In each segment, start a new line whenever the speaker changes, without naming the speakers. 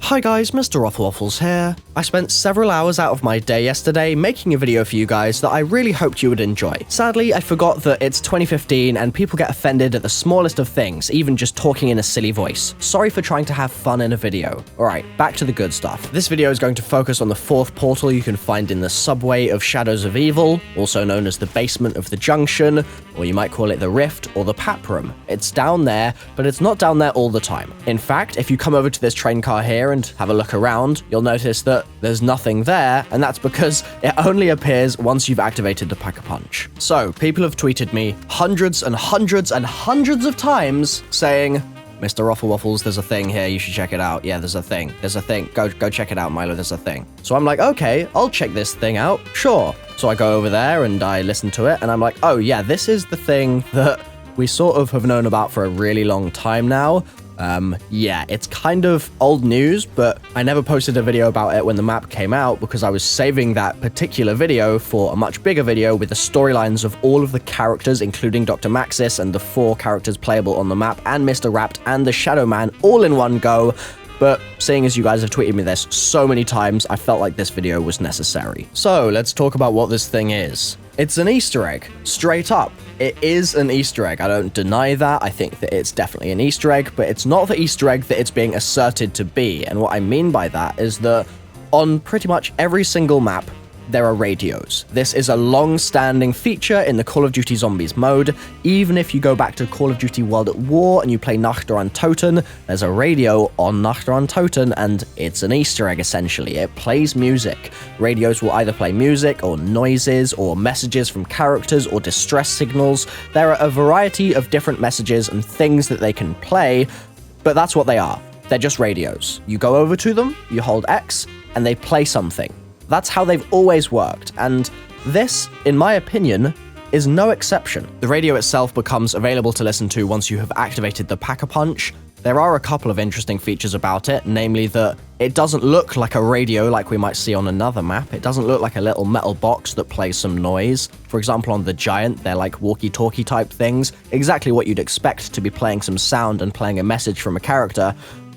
Hi guys, MrRoflWaffles here. I spent several hours out of my day yesterday making a video for you guys that I really hoped you would enjoy. Sadly, I forgot that it's 2015 and people get offended at the smallest of things, even just talking in a silly voice. Sorry for trying to have fun in a video. Alright, back to the good stuff. This video is going to focus on the fourth portal you can find in the subway of Shadows of Evil, also known as the basement of the junction, or you might call it the rift or the pap room. It's down there, but it's not down there all the time. In fact, if you come over to this train car here and have a look around, you'll notice that there's nothing there, and that's because it only appears once you've activated the Pack-a-Punch. So, people have tweeted me hundreds and hundreds and hundreds of times saying, MrRoflWaffles, there's a thing here, you should check it out. Yeah, there's a thing. Go check it out, Milo, there's a thing. So I'm like, okay, I'll check this thing out, sure. So I go over there and I listen to it, and I'm like, oh yeah, this is the thing that we sort of have known about for a really long time now. Yeah, it's kind of old news, but I never posted a video about it when the map came out because I was saving that particular video for a much bigger video with the storylines of all of the characters, including Dr. Maxis and the 4 characters playable on the map, and Mr. Wrapped and the Shadow Man all in one go. But seeing as you guys have tweeted me this so many times, I felt like this video was necessary. So let's talk about what this thing is. It's an Easter egg, straight up. It is an Easter egg. I don't deny that. I think that it's definitely an Easter egg, but it's not the Easter egg that it's being asserted to be. And what I mean by that is that on pretty much every single map, there are radios. This is a long-standing feature in the Call of Duty Zombies mode. Even if you go back to Call of Duty World at War and you play Nacht der Untoten, there's a radio on Nacht der Untoten, and it's an Easter egg, essentially. It plays music. Radios will either play music, or noises, or messages from characters, or distress signals. There are a variety of different messages and things that they can play, but that's what they are. They're just radios. You go over to them, you hold X, and they play something. That's how they've always worked, and this, in my opinion, is no exception. The radio itself becomes available to listen to once you have activated the Pack-a-Punch. There are a couple of interesting features about it, namely that it doesn't look like a radio like we might see on another map. It doesn't look like a little metal box that plays some noise. For example, on the Giant, they're like walkie-talkie type things, exactly what you'd expect to be playing some sound and playing a message from a character.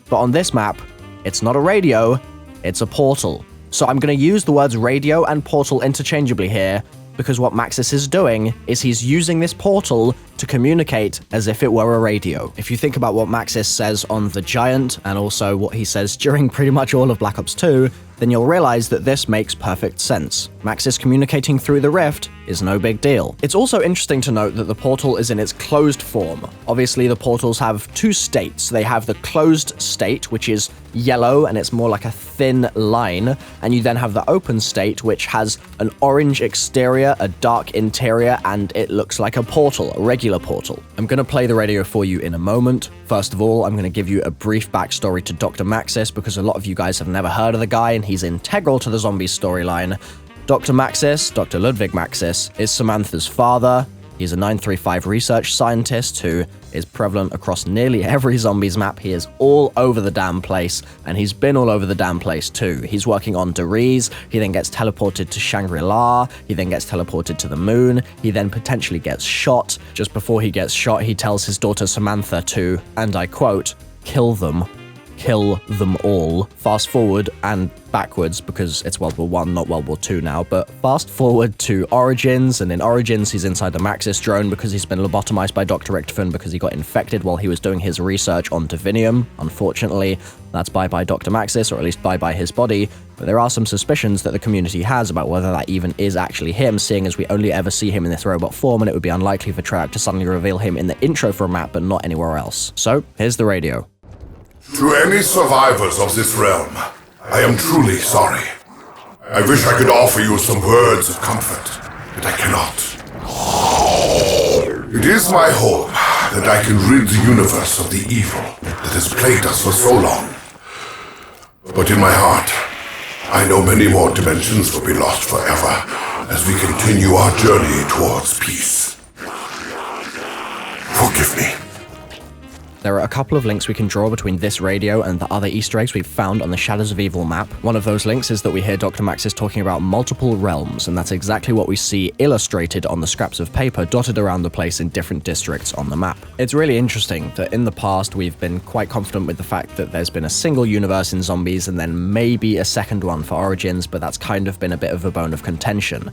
But on this map, it's not a radio, it's a portal. So I'm going to use the words radio and portal interchangeably here, because what Maxis is doing is he's using this portal to communicate as if it were a radio. If you think about what Maxis says on the Giant, and also what he says during pretty much all of Black Ops 2, then you'll realize that this makes perfect sense. Maxis communicating through the rift is no big deal. It's also interesting to note that the portal is in its closed form. Obviously, the portals have 2 states. They have the closed state, which is yellow, and it's more like a thin line, and you then have the open state, which has an orange exterior, a dark interior, and it looks like a portal, a regular portal. I'm going to play the radio for you in a moment. First of all, I'm going to give you a brief backstory to Dr. Maxis, because a lot of you guys have never heard of the guy, and he's integral to the Zombies storyline. Dr. Maxis, Dr. Ludwig Maxis, is Samantha's father. He's a 935 research scientist who is prevalent across nearly every Zombies map. He is all over the damn place, and he's been all over the damn place too. He's working on Deriz, he then gets teleported to Shangri-La, he then gets teleported to the moon, he then potentially gets shot. Just before he gets shot, he tells his daughter Samantha to, and I quote, kill them all. Fast forward and backwards, because it's World War I, not World War II now, but fast forward to Origins, and in Origins he's inside the Maxis drone because he's been lobotomized by Dr. Richtofen because he got infected while he was doing his research on Divinium. Unfortunately, that's bye-bye Dr. Maxis, or at least bye-bye his body, but there are some suspicions that the community has about whether that even is actually him, seeing as we only ever see him in this robot form, and it would be unlikely for Treyarch to suddenly reveal him in the intro for a map but not anywhere else. So, here's the radio.
To any survivors of this realm, I am truly sorry. I wish I could offer you some words of comfort, but I cannot. It is my hope that I can rid the universe of the evil that has plagued us for so long. But in my heart, I know many more dimensions will be lost forever as we continue our journey towards peace. Forgive me.
there are a couple of links we can draw between this radio and the other Easter eggs we've found on the Shadows of Evil map. One of those links is that we hear Dr. Maxis talking about multiple realms, and that's exactly what we see illustrated on the scraps of paper dotted around the place in different districts on the map. It's really interesting that in the past we've been quite confident with the fact that there's been a single universe in Zombies and then maybe a second one for Origins, but that's kind of been a bit of a bone of contention.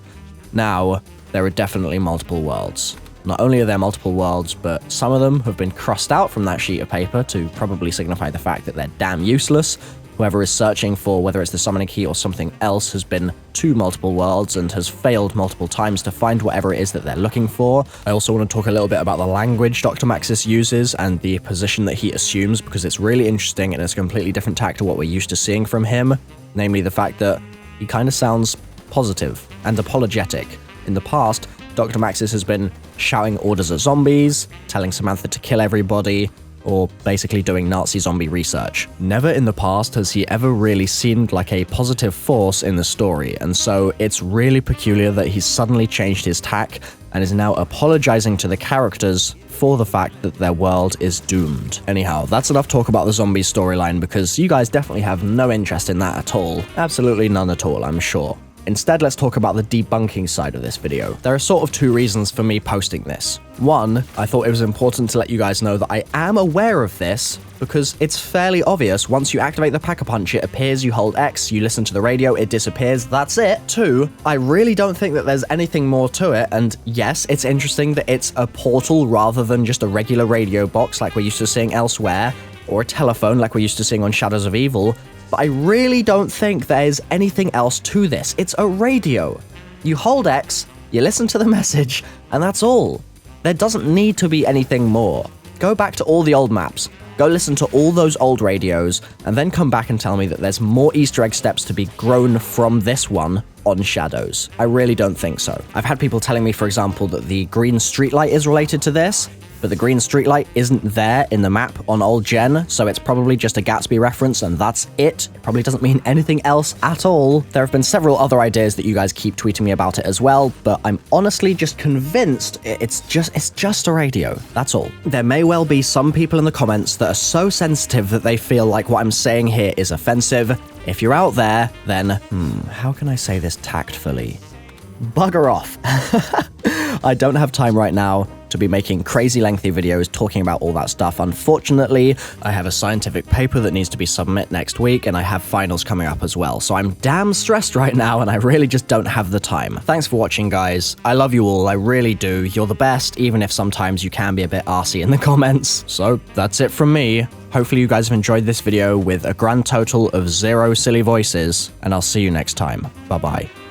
Now, there are definitely multiple worlds. Not only are there multiple worlds, but some of them have been crossed out from that sheet of paper to probably signify the fact that they're damn useless. Whoever is searching for whether it's the summoning key or something else has been to multiple worlds and has failed multiple times to find whatever it is that they're looking for. I also want to talk a little bit about the language Dr. Maxis uses and the position that he assumes, because it's really interesting and it's a completely different tack to what we're used to seeing from him, namely the fact that he kind of sounds positive and apologetic. In the past, Dr. Maxis has been shouting orders at zombies, telling Samantha to kill everybody, or basically doing Nazi zombie research. Never in the past has he ever really seemed like a positive force in the story, and so it's really peculiar that he's suddenly changed his tack and is now apologizing to the characters for the fact that their world is doomed. Anyhow, that's enough talk about the zombies storyline, because you guys definitely have no interest in that at all. Absolutely none at all, I'm sure. Instead, let's talk about the debunking side of this video. There are sort of two reasons for me posting this. One, I thought it was important to let you guys know that I am aware of this, because it's fairly obvious. Once you activate the Pack-a-Punch, it appears, you hold X, you listen to the radio, it disappears, that's it. Two, I really don't think that there's anything more to it, and yes, it's interesting that it's a portal rather than just a regular radio box like we're used to seeing elsewhere, or a telephone like we're used to seeing on Shadows of Evil, but I really don't think there's anything else to this. It's a radio. You hold X, you listen to the message, and that's all. There doesn't need to be anything more. Go back to all the old maps, go listen to all those old radios, and then come back and tell me that there's more Easter egg steps to be grown from this one on Shadows. I really don't think so. I've had people telling me, for example, that the green streetlight is related to this, but the green streetlight isn't there in the map on old gen, so it's probably just a Gatsby reference and that's it. It probably doesn't mean anything else at all. There have been several other ideas that you guys keep tweeting me about it as well, but I'm honestly just convinced it's just a radio. That's all. There may well be some people in the comments that are so sensitive that they feel like what I'm saying here is offensive. If you're out there, then, how can I say this tactfully? Bugger off. I don't have time right now to be making crazy lengthy videos talking about all that stuff. Unfortunately, I have a scientific paper that needs to be submitted next week, and I have finals coming up as well, so I'm damn stressed right now, and I really just don't have the time. Thanks for watching, guys. I love you all, I really do. You're the best, even if sometimes you can be a bit arsey in the comments. So, that's it from me. Hopefully you guys have enjoyed this video with a grand total of 0 silly voices, and I'll see you next time. Bye-bye.